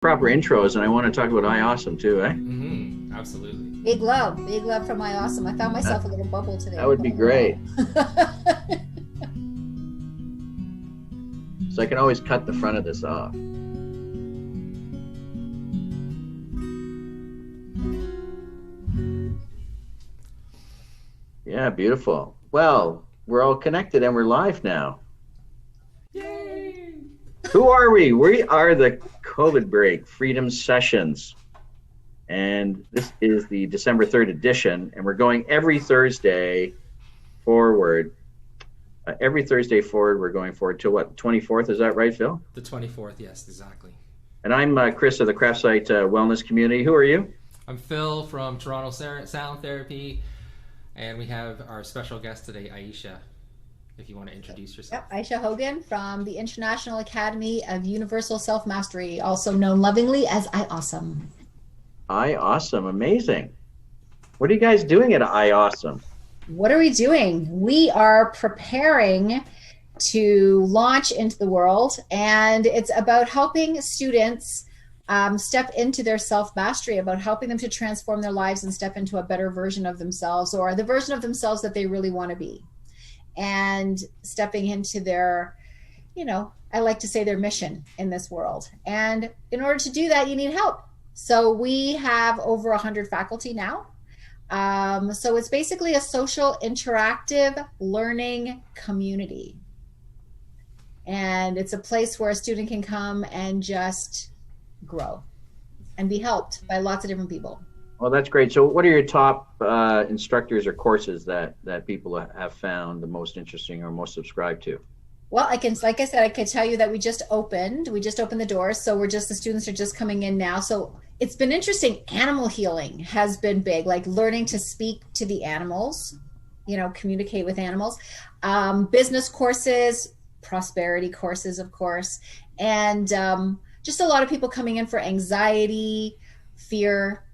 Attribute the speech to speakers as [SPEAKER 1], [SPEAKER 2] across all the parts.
[SPEAKER 1] proper intros, and I want to talk about iAwesome too, eh?
[SPEAKER 2] Absolutely.
[SPEAKER 3] Big love for my awesome. I found
[SPEAKER 1] That,
[SPEAKER 3] myself a little bubble today.
[SPEAKER 1] that would be great. So I can always cut the front of this off. Yeah, beautiful. Well, we're all connected and we're live now.
[SPEAKER 2] Yay!
[SPEAKER 1] Who are we? We are the COVID Break Freedom Sessions. And this is the December 3rd edition. And we're going every Thursday forward. Every Thursday forward, we're going forward to what, 24th? Is that right, Phil?
[SPEAKER 2] The 24th, yes, exactly.
[SPEAKER 1] And I'm Chris of the craftsight wellness community. Who are you?
[SPEAKER 2] I'm Phil from Toronto Sound Therapy. And we have our special guest today, Ayse, if you want to introduce yourself.
[SPEAKER 3] Yep, Ayse Hogan from the International Academy of Universal Self-Mastery, also known lovingly as iAwesome.
[SPEAKER 1] iAwesome, amazing. What are you guys doing at iAwesome?
[SPEAKER 3] What are we doing? We are preparing to launch into the world, and it's about helping students step into their self-mastery, about helping them to transform their lives and step into a better version of themselves, or the version of themselves that they really want to be, and stepping into their, I like to say their mission in this world. And in order to do that, you need help. So we have over 100 faculty now. So it's basically a social, interactive learning community. And it's a place where a student can come and just grow and be helped by lots of different people.
[SPEAKER 1] Well, that's great. So what are your top instructors or courses that people have found the most interesting or most subscribed to?
[SPEAKER 3] Well, like I said, I can tell you that we just opened the doors. So the students are just coming in now. So it's been interesting. Animal healing has been big, like learning to speak to the animals, communicate with animals, business courses, prosperity courses, of course, and just a lot of people coming in for anxiety, fear,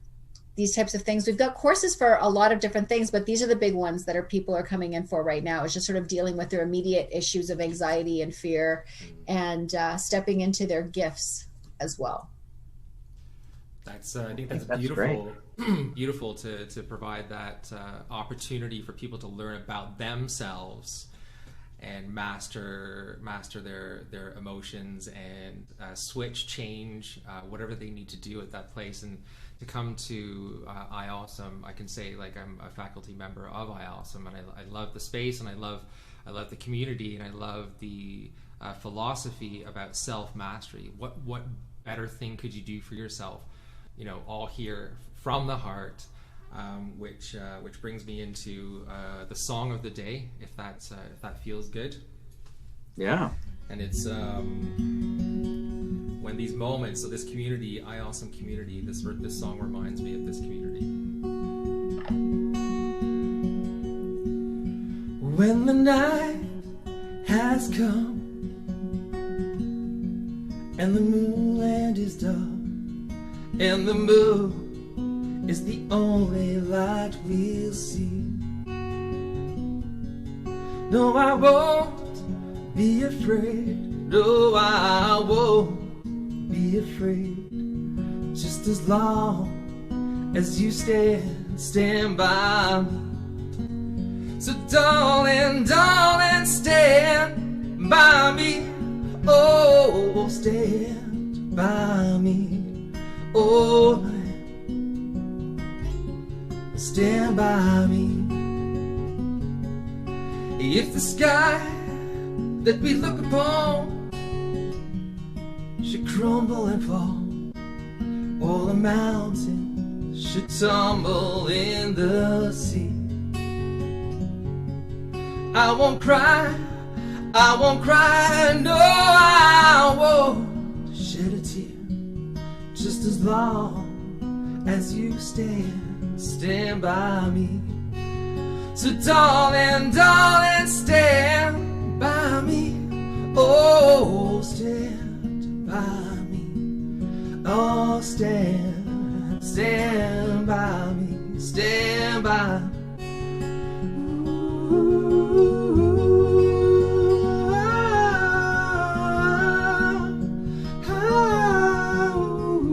[SPEAKER 3] these types of things. We've got courses for a lot of different things, but these are the big ones that people are coming in for right now. It's just sort of dealing with their immediate issues of anxiety and fear, and stepping into their gifts as well.
[SPEAKER 2] I think that's beautiful. Beautiful to provide that opportunity for people to learn about themselves and master their emotions and change whatever they need to do at that place. And to come to iAwesome, I can say, like, I'm a faculty member of iAwesome, and I love the space, and I love the community, and I love the philosophy about self-mastery. What better thing could you do for yourself? All here from the heart. Which brings me into the song of the day, if that feels good.
[SPEAKER 1] Yeah.
[SPEAKER 2] And it's when these moments, so this community, iAwesome community, this song reminds me of this community. When the night has come and the moonland is dark and the moon is the only light we'll see. No, I won't be afraid. No, I won't be afraid. Just as long as you stand by me. So darling, stand by me. Oh, stand by me. Oh, stand by me. If the sky that we look upon should crumble and fall, or the mountains should tumble in the sea, I won't cry, no, I won't shed a tear. Just as long as you stand by me. So darling, stand by me. Oh, stand by me. Oh, stand by me. Stand by. Ooh,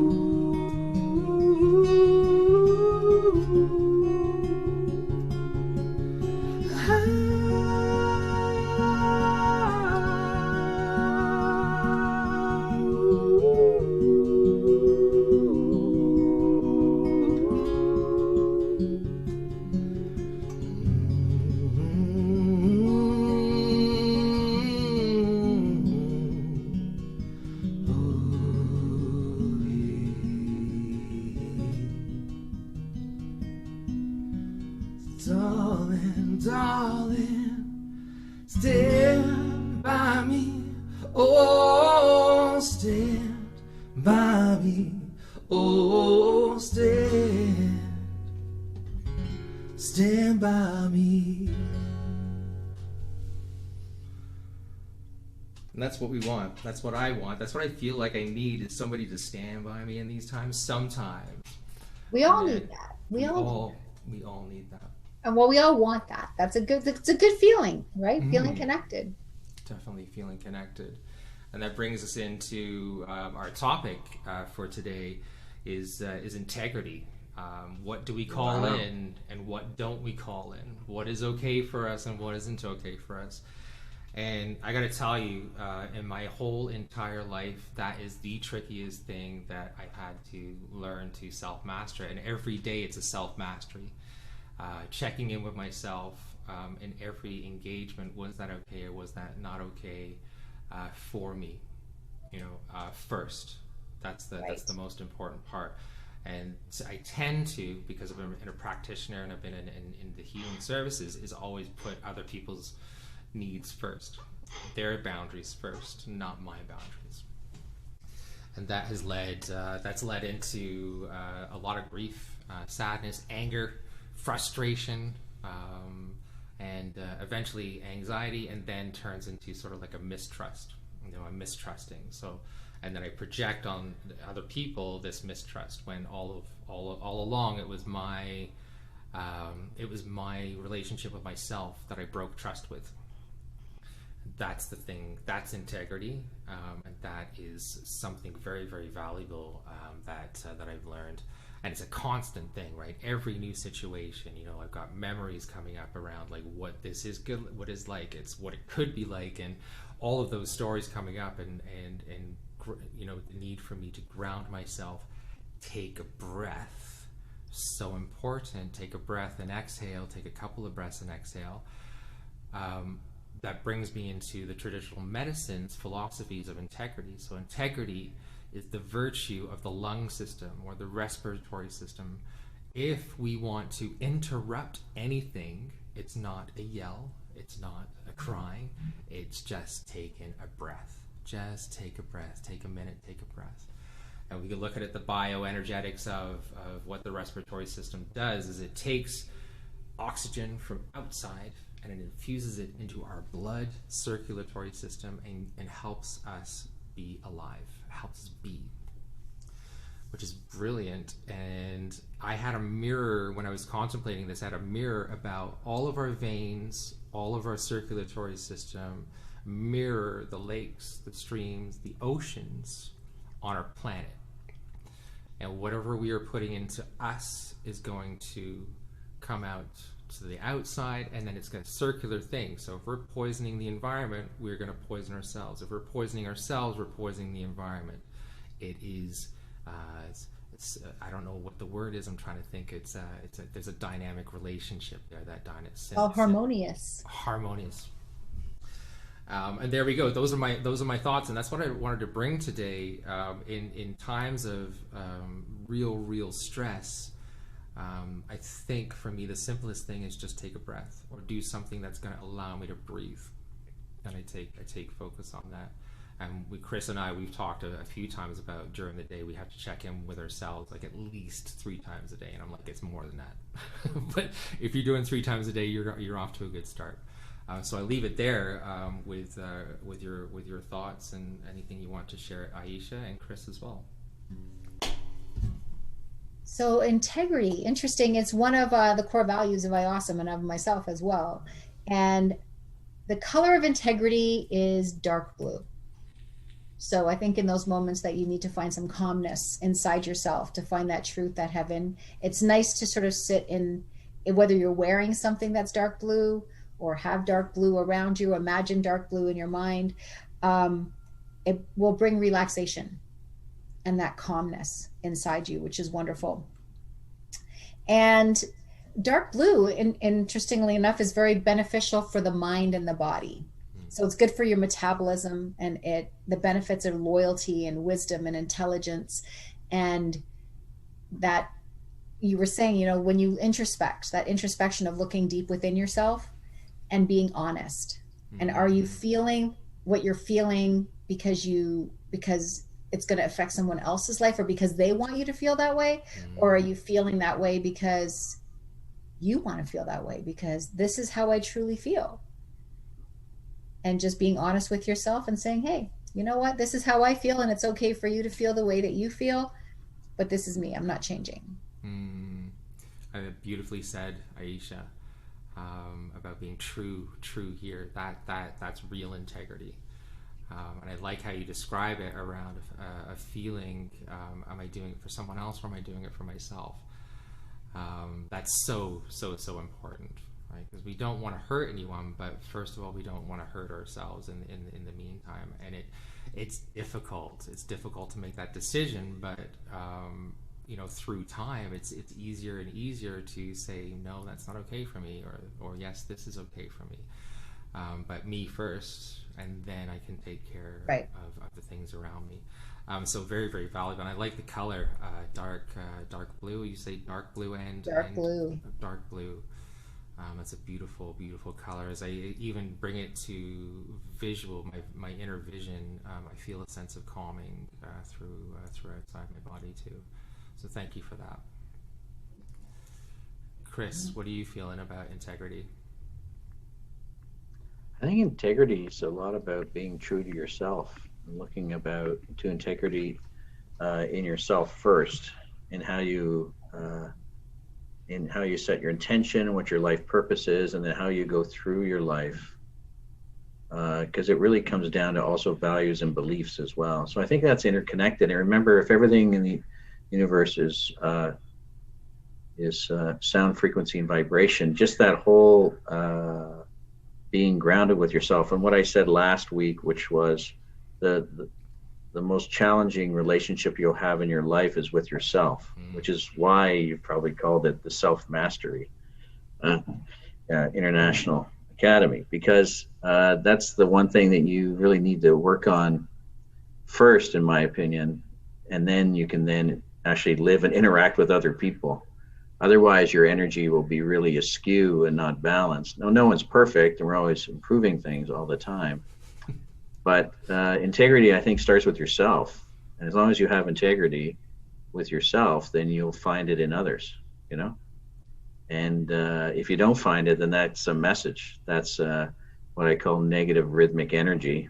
[SPEAKER 2] Darling, darling, stand by me. Oh, stand by me. Oh, stand by me. And that's what we want. That's what I want. That's what I feel like I need, is somebody to stand by me in these times. Sometimes
[SPEAKER 3] we all need that. We all
[SPEAKER 2] need that.
[SPEAKER 3] And well, we all want that. It's a good feeling, right? Feeling connected.
[SPEAKER 2] Definitely feeling connected. And that brings us into our topic for today is integrity. What do we call in, and what don't we call in? What is okay for us and what isn't okay for us? And I got to tell you, in my whole entire life, that is the trickiest thing that I had to learn to self-master. And every day it's a self-mastery. Checking in with myself in every engagement. Was that okay or was that not okay for me? First. That's the most important part. And I tend to, because I've been a practitioner and I've been in the healing services, is always put other people's needs first, their boundaries first, not my boundaries. And that has led into a lot of grief, sadness, anger, frustration, and eventually anxiety, and then turns into sort of like a mistrust. I'm mistrusting. So, and then I project on other people this mistrust, when all along it was my relationship with myself that I broke trust with. That's the thing. That's integrity, and that is something very, very valuable that I've learned. And it's a constant thing, right? Every new situation, I've got memories coming up around like what this is good, what is like, it's what it could be like, and all of those stories coming up, and the need for me to ground myself, take a breath, so important. Take a breath and exhale. Take a couple of breaths and exhale. That brings me into the traditional medicine's philosophies of integrity. So integrity is the virtue of the lung system or the respiratory system. If we want to interrupt anything, it's not a yell, it's not a cry, it's just taking a breath. Just take a breath, take a minute, take a breath. And we can look at the bioenergetics of what the respiratory system does. Is it takes oxygen from outside and it infuses it into our blood circulatory system and helps us be alive, helps us be, which is brilliant. And I had a mirror when I was contemplating this. I had a mirror about all of our veins, all of our circulatory system, mirror the lakes, the streams, the oceans on our planet. And whatever we are putting into us is going to come out to the outside, and then it's a circular thing. So if we're poisoning the environment, we're going to poison ourselves. If we're poisoning ourselves, we're poisoning the environment. It is I don't know what the word is. I'm trying to think. There's a dynamic relationship there. That dynamic.
[SPEAKER 3] Harmonious.
[SPEAKER 2] Harmonious. And there we go. Those are my thoughts, and that's what I wanted to bring today. In times of real stress, I think for me the simplest thing is just take a breath or do something that's going to allow me to breathe. And I take focus on that. And Chris and we've talked a few times about during the day we have to check in with ourselves like at least 3 times a day, and I'm like, it's more than that. But if you're doing 3 times a day, you're off to a good start. So I leave it there with your thoughts and anything you want to share, Ayse and Chris as well.
[SPEAKER 3] So integrity, interesting. It's one of the core values of iAwesome and of myself as well. And the color of integrity is dark blue. So I think in those moments that you need to find some calmness inside yourself, to find that truth, that heaven, it's nice to sort of sit in, whether you're wearing something that's dark blue or have dark blue around you, imagine dark blue in your mind. It will bring relaxation and that calmness inside you, which is wonderful. And dark blue, interestingly enough, is very beneficial for the mind and the body. So it's good for your metabolism, and the benefits are loyalty and wisdom and intelligence, and that, you were saying, you know, when you introspect, that introspection of looking deep within yourself and being honest. And are you feeling what you're feeling because it's going to affect someone else's life, or because they want you to feel that way? Or are you feeling that way because you want to feel that way, because this is how I truly feel? And just being honest with yourself and saying, hey, you know what, this is how I feel, and it's okay for you to feel the way that you feel, but this is me, I'm not changing.
[SPEAKER 2] Beautifully said, Ayse, about being true here. That's real integrity. And I like how you describe it around a feeling. Am I doing it for someone else, or am I doing it for myself? That's so important, right? Because we don't want to hurt anyone, but first of all, we don't want to hurt ourselves in the meantime. And it's difficult. It's difficult to make that decision, but you know, through time, it's easier and easier to say, no, that's not okay for me, or yes, this is okay for me. But me first, and then I can take care of the things around me. So very, very valuable. And I like the color, dark blue. You say dark blue and dark blue. That's a beautiful, beautiful color. As I even bring it to visual, my inner vision, I feel a sense of calming through outside my body too. So thank you for that. Chris, what are you feeling about integrity?
[SPEAKER 1] I think integrity is a lot about being true to yourself, and looking to integrity in yourself first, in how you set your intention, what your life purpose is, and then how you go through your life. Because it really comes down to also values and beliefs as well. So I think that's interconnected. And remember, if everything in the universe is sound, frequency, and vibration, just that whole being grounded with yourself. And what I said last week, which was the most challenging relationship you'll have in your life is with yourself, which is why you probably called it the Self-Mastery International Academy, because that's the one thing that you really need to work on first, in my opinion, and then you can then actually live and interact with other people. Otherwise, your energy will be really askew and not balanced. No one's perfect, and we're always improving things all the time. But integrity, I think, starts with yourself. And as long as you have integrity with yourself, then you'll find it in others, you know? And if you don't find it, then that's a message. That's what I call negative rhythmic energy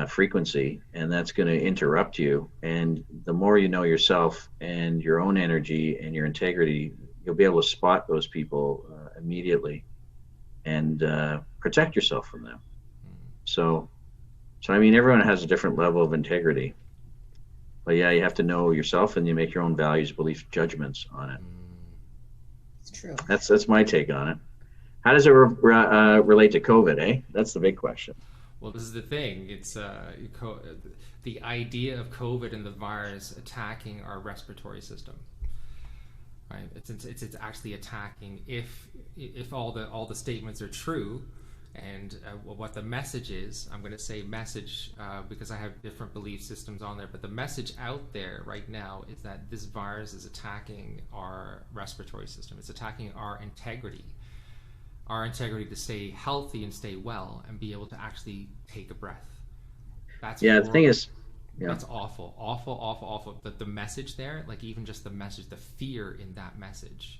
[SPEAKER 1] frequency, and that's going to interrupt you. And the more you know yourself and your own energy and your integrity, you'll be able to spot those people immediately and protect yourself from them. So I mean, everyone has a different level of integrity, but yeah, you have to know yourself, and you make your own values, beliefs, judgments on it.
[SPEAKER 3] It's true.
[SPEAKER 1] That's my take on it. How does it relate to COVID, eh? That's the big question.
[SPEAKER 2] Well, this is the thing. It's the idea of COVID and the virus attacking our respiratory system, right? It's actually attacking, if all the statements are true, and what the message is. I'm going to say message because I have different belief systems on there, but the message out there right now is that this virus is attacking our respiratory system. It's attacking our integrity to stay healthy and stay well and be able to actually take a breath. That's
[SPEAKER 1] the thing is,
[SPEAKER 2] that's awful. The message there, like even just the message, the fear in that message.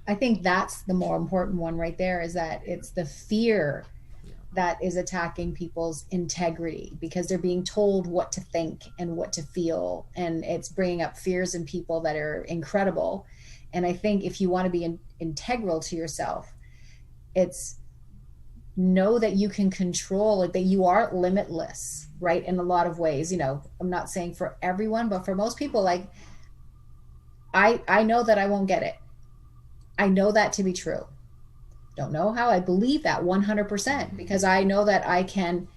[SPEAKER 3] I think that's the more important one right there, is that it's the fear that is attacking people's integrity, because they're being told what to think and what to feel, and it's bringing up fears in people that are incredible. And I think if you want to be integral to yourself, it's know that you can control, like that you are limitless, right? In a lot of ways, you know, I'm not saying for everyone, but for most people, like I know that I won't get it. I know that to be true. Don't know how. I believe that 100%, because I know that I can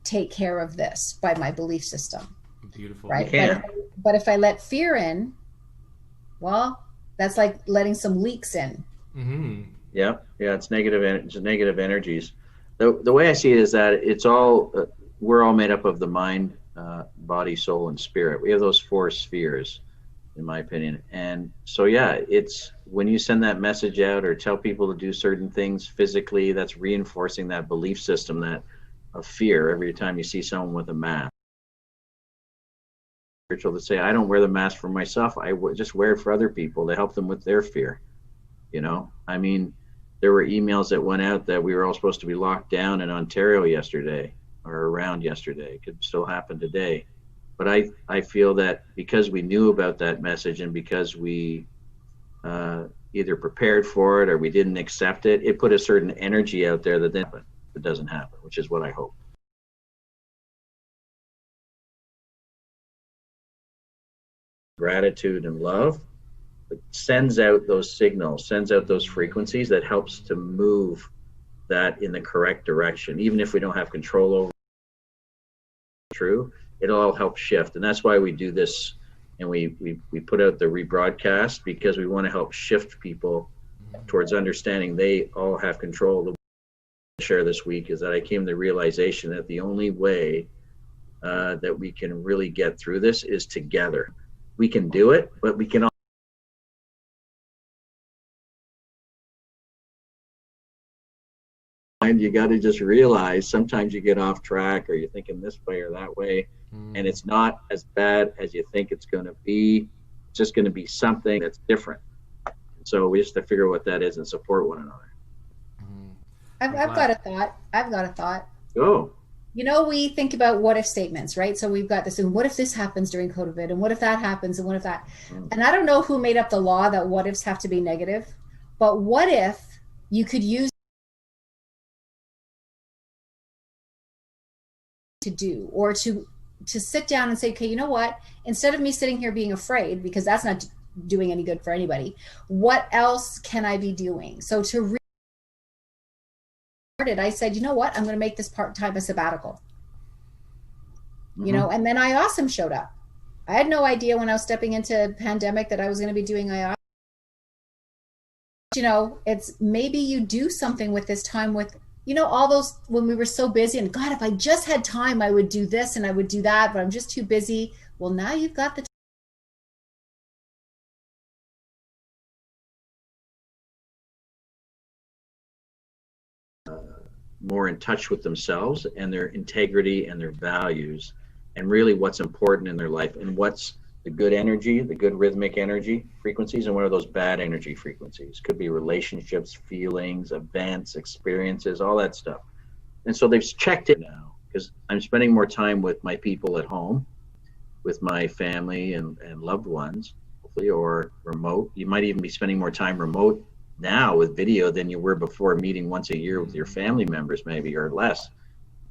[SPEAKER 3] take care of this by my belief system.
[SPEAKER 2] Beautiful.
[SPEAKER 3] Right? But if I let fear in, well, that's like letting some leaks in.
[SPEAKER 2] Mm-hmm.
[SPEAKER 1] Yeah, it's negative. It's negative energies. The way I see it is that it's all we're all made up of the mind, body, soul, and spirit. We have those four spheres, in my opinion. And so, yeah, it's when you send that message out or tell people to do certain things physically, that's reinforcing that belief system that of fear every time you see someone with a mask. Spiritual to say, I don't wear the mask for myself. Just wear it for other people to help them with their fear. You know, I mean, there were emails that went out that we were all supposed to be locked down in Ontario yesterday or around yesterday. It could still happen today. But I feel that because we knew about that message and because we either prepared for it or we didn't accept it, it put a certain energy out there that then it doesn't happen, which is what I hope. Gratitude and love, it sends out those signals, sends out those frequencies that helps to move that in the correct direction. Even if we don't have control over it, true, it'll all help shift. And that's why we do this, and we put out the rebroadcast, because we want to help shift people towards understanding they all have control. The share this week is that I came to the realization that the only way that we can really get through this is together. We can do it, but we can all. And you got to just realize sometimes you get off track or you're thinking this way or that way, and it's not as bad as you think it's going to be. It's just going to be something that's different. So we just have to figure out what that is and support one another.
[SPEAKER 3] I've got a thought. I've got a thought.
[SPEAKER 1] Oh.
[SPEAKER 3] You know, we think about what if statements, right? So we've got this, and what if this happens during COVID, and what if that happens, and what if that? And I don't know who made up the law that what ifs have to be negative, but what if you could use to do, or to sit down and say, okay, you know what? Instead of me sitting here being afraid, because that's not doing any good for anybody, what else can I be doing? So to I said, you know what, I'm going to make this part-time a sabbatical. You know, and then IOSM showed up. I had no idea when I was stepping into pandemic that I was going to be doing IOSM. You know, it's maybe you do something with this time with, you know, all those, when we were so busy and God, if I just had time, I would do this and I would do that, but I'm just too busy. Well, now you've got the time.
[SPEAKER 1] More in touch with themselves and their integrity and their values, and really what's important in their life, and what's the good energy, the good rhythmic energy frequencies, and what are those bad energy frequencies. Could be relationships, feelings, events, experiences, all that stuff. And so they've checked it now, because I'm spending more time with my people at home, with my family and loved ones, hopefully, or remote. You might even be spending more time remote now with video than you were before, meeting once a year with your family members, maybe, or less.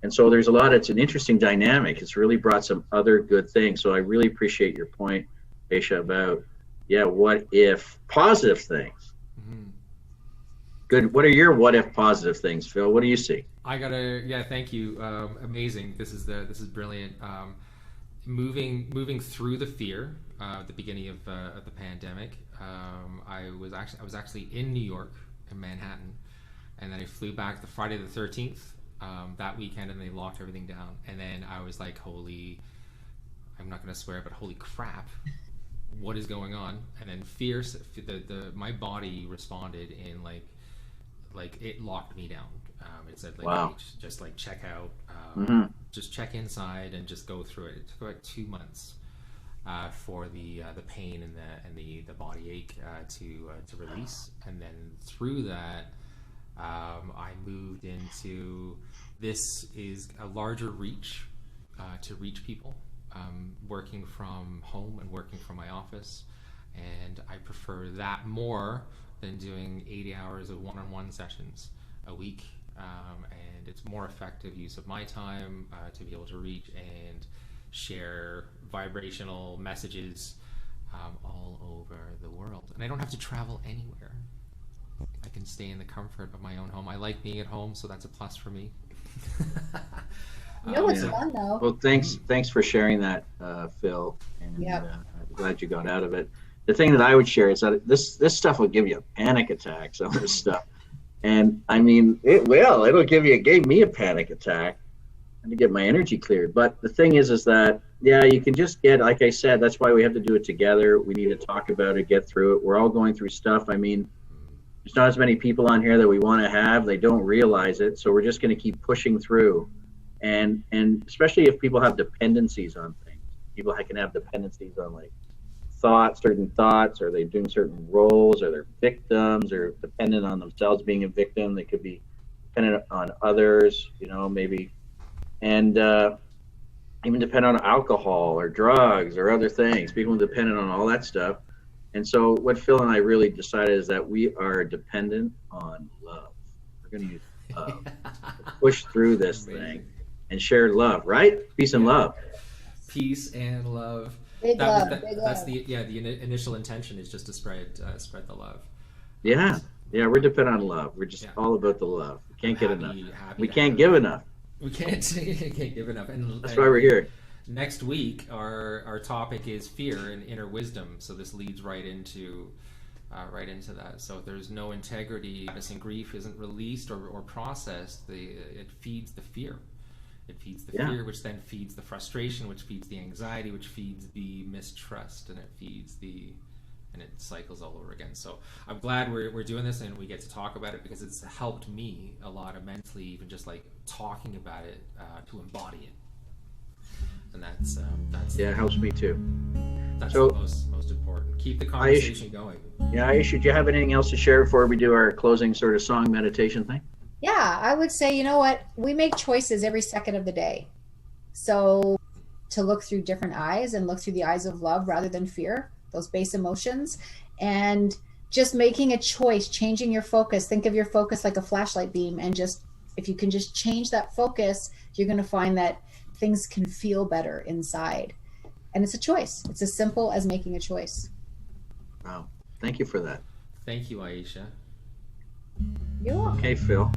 [SPEAKER 1] And so there's a lot, it's an interesting dynamic. It's really brought some other good things. So I really appreciate your point, Ayse, about, yeah, what if positive things? Good. What are your what if positive things, Phil? What do you see?
[SPEAKER 2] Thank you. Amazing. This is brilliant. Moving through the fear at the beginning of the pandemic. I was actually in New York, in Manhattan, and then I flew back the Friday the 13th that weekend, and they locked everything down. And then I was like, I'm not going to swear, but holy crap, what is going on? And then my body responded in like it locked me down. It said like,
[SPEAKER 1] wow.
[SPEAKER 2] Hey, just like check out, just check inside and just go through it. It took like 2 months. For the pain and the body ache to release, and then through that, I moved into this is a larger reach to reach people, working from home and working from my office, and I prefer that more than doing 80 hours of one-on-one sessions a week, and it's more effective use of my time to be able to reach and share vibrational messages all over the world. And I don't have to travel anywhere. I can stay in the comfort of my own home. I like being at home, so that's a plus for me.
[SPEAKER 3] It's fun though.
[SPEAKER 1] Well, thanks for sharing that, Phil. And I'm glad you got out of it. The thing that I would share is that this stuff will give you a panic attack, some of this stuff. And I mean, it gave me a panic attack. and to get my energy cleared. But the thing is that, yeah, you can just get, like I said, that's why we have to do it together. We need to talk about it, get through it. We're all going through stuff. I mean, there's not as many people on here that we want to have. They don't realize it. So we're just going to keep pushing through. And especially if people have dependencies on things. People can have dependencies on like certain thoughts, or they're doing certain roles, or they're victims, or dependent on themselves being a victim. They could be dependent on others, maybe. And even depend on alcohol or drugs or other things. People dependent on all that stuff. And so what Phil and I really decided is that we are dependent on love. We're going to use love to push through this thing and share love, right? Peace and love.
[SPEAKER 2] Peace and love.
[SPEAKER 3] Big love.
[SPEAKER 2] That's the initial intention is just to spread the love.
[SPEAKER 1] Yeah. Yeah, we're dependent on love. We're just all about the love. We can't get enough. We can't give enough.
[SPEAKER 2] We can't give enough. And
[SPEAKER 1] that's why we're here.
[SPEAKER 2] Next week, our topic is fear and inner wisdom. So this leads right into that. So if there's no integrity, and grief isn't released or processed, it feeds the fear. It feeds the fear, which then feeds the frustration, which feeds the anxiety, which feeds the mistrust, and it cycles all over again. So I'm glad we're doing this and we get to talk about it, because it's helped me a lot mentally, even just like talking about it, to embody it. And that's
[SPEAKER 1] it helps me too.
[SPEAKER 2] That's the most important. Keep the conversation going. Yeah,
[SPEAKER 1] Ayse, should you have anything else to share before we do our closing sort of song meditation thing?
[SPEAKER 3] Yeah, I would say, you know what? We make choices every second of the day. So to look through different eyes and look through the eyes of love rather than fear, those base emotions, and just making a choice, changing your focus. Think of your focus like a flashlight beam, and just, if you can just change that focus, you're going to find that things can feel better inside. And it's a choice. It's as simple as making a choice.
[SPEAKER 1] Wow. Thank you for that.
[SPEAKER 2] Thank you, Ayse.
[SPEAKER 3] You're welcome.
[SPEAKER 1] Okay, Phil.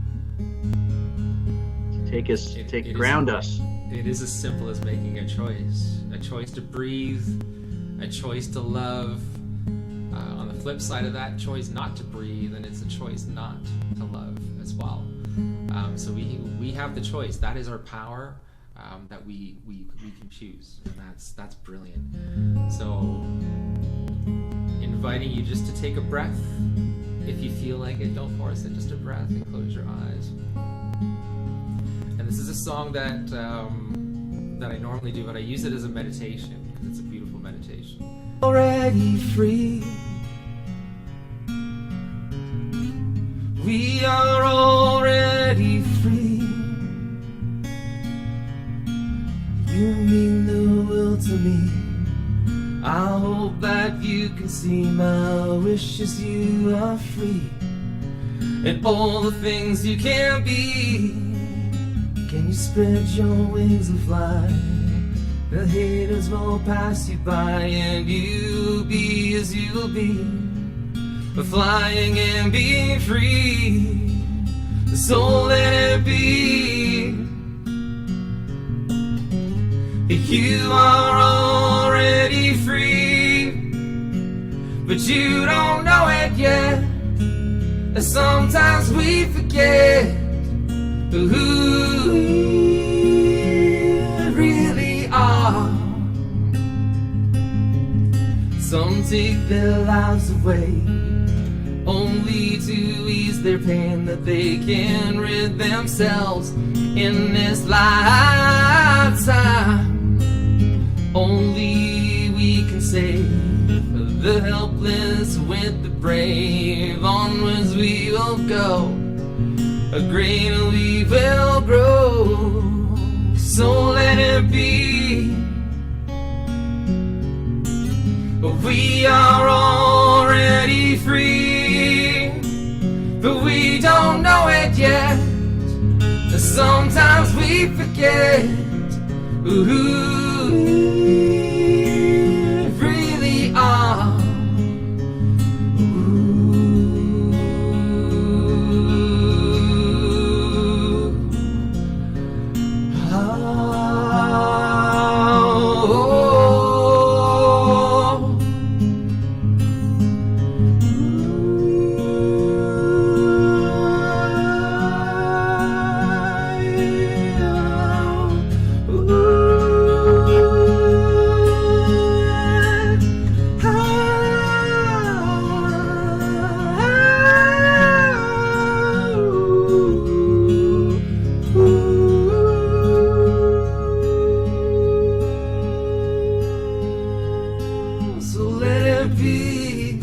[SPEAKER 1] Ground us.
[SPEAKER 2] It is as simple as making a choice to breathe, a choice to love. On the flip side of that, choice not to breathe, and it's a choice not to love as well. So we have the choice. That is our power, that we can choose, and that's brilliant. So inviting you just to take a breath. If you feel like it, don't force it. Just a breath and close your eyes. And this is a song that I normally do, but I use it as a meditation because it's a beautiful meditation. Already free. We are already free. You mean the world to me. I hope that you can see my wishes. You are free, and all the things you can be. Can you spread your wings and fly? The haters will pass you by, and you'll be as you'll be, flying and being free. So let it be. You are already free, but you don't know it yet. Sometimes we forget who we really are. Some take their lives away, only to ease their pain, that they can rid themselves in this lifetime. Only we can save the helpless with the brave. Onwards we will go, greater we will grow. So let it be. We are already free, but we don't know it yet. Sometimes we forget who we really are.
[SPEAKER 4] it be.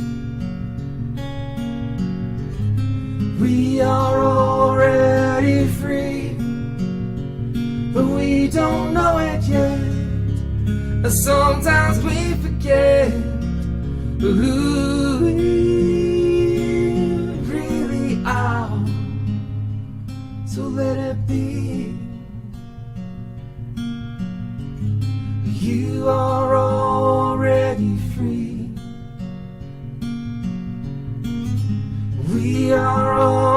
[SPEAKER 4] We are already free, but we don't know it yet. And sometimes we forget who we really are. So let it be. You are already free. We are all